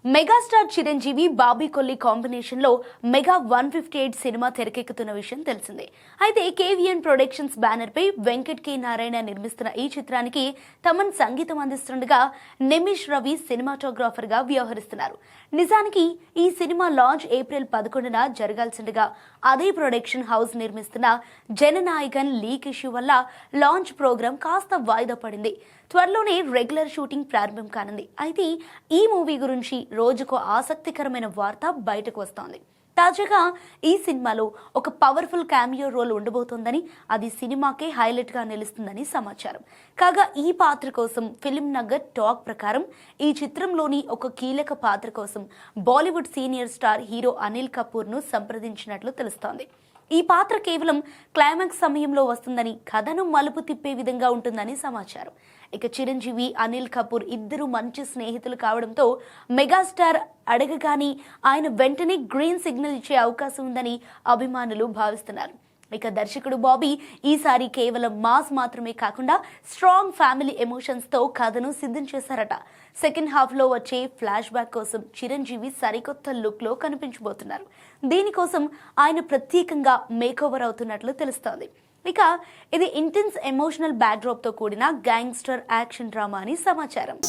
Megastar Chiranjeevi Bobby Kolli combination లో mega 158 cinema తెరకెక్కుతున్న విషయం తెలిసిందే. అయితే కేవీఎన్ ప్రొడక్షన్స్ బ్యానర్ పై వెంకట్ కె నారాయణ నిర్మిస్తున్న ఈ చిత్రానికి తమన్ సంగీతం అందిస్తుండగా నిమిష్ రవి సినిమాటోగ్రాఫర్ గా వ్యవహరిస్తున్నారు. నిజానికి ఈ సినిమా లాంచ్ ఏప్రిల్ 11న జరగాల్సిండగా అదే ప్రొడక్షన్ హౌస్ నిర్మిస్తున్న జననాయకన్ లీక్ ఇష్యూ వల్ల లాంచ్ ప్రోగ్రాం కాస్త వాయిదా పడింది. త్వరలోనే రెగ్యులర్ షూటింగ్ ప్రారంభం కానుంది. అయితే ఈ మూవీ గురించి రోజుకో ఆసక్తికరమైన వార్త బయటకు వస్తోంది. తాజాగా ఈ సినిమాలో ఒక పవర్ఫుల్ క్యామియో రోల్ ఉండబోతోందని, అది సినిమాకే హైలైట్ గా నిలుస్తుందని సమాచారం. కాగా ఈ పాత్ర కోసం ఫిల్మ్ నగర్ టాక్ ప్రకారం ఈ చిత్రంలోని ఒక కీలక పాత్ర కోసం Bollywood senior star hero Anil Kapoor ను సంప్రదించినట్లు తెలుస్తోంది. ఈ పాత్ర కేవలం క్లైమాక్స్ సమయంలో వస్తుందని, కథను మలుపు తిప్పే విధంగా ఉంటుందని సమాచారం. ఇక చిరంజీవి, అనిల్ కపూర్ ఇద్దరు మంచి స్నేహితులు కావడంతో మెగాస్టార్ అడగగానే ఆయన వెంటనే గ్రీన్ సిగ్నల్ ఇచ్చే అవకాశం ఉందని అభిమానులు భావిస్తున్నారు. ఇక దర్శకుడు బాబీ ఈసారి కేవలం మాస్ మాత్రమే కాకుండా స్ట్రాంగ్ ఫ్యామిలీ ఎమోషన్స్ తో కథను సిద్ధం చేశారట. సెకండ్ హాఫ్ లో వచ్చే ఫ్లాష్ బ్యాక్ కోసం చిరంజీవి సరికొత్త లుక్ లో కనిపించబోతున్నారు. దీనికోసం ఆయన ప్రత్యేకంగా మేకోవర్ అవుతున్నట్లు తెలుస్తోంది. ఇక ఇది ఇంటెన్స్ ఎమోషనల్ బ్యాక్డ్రాప్ తో కూడిన గ్యాంగ్స్టర్ యాక్షన్ డ్రామా అని సమాచారం.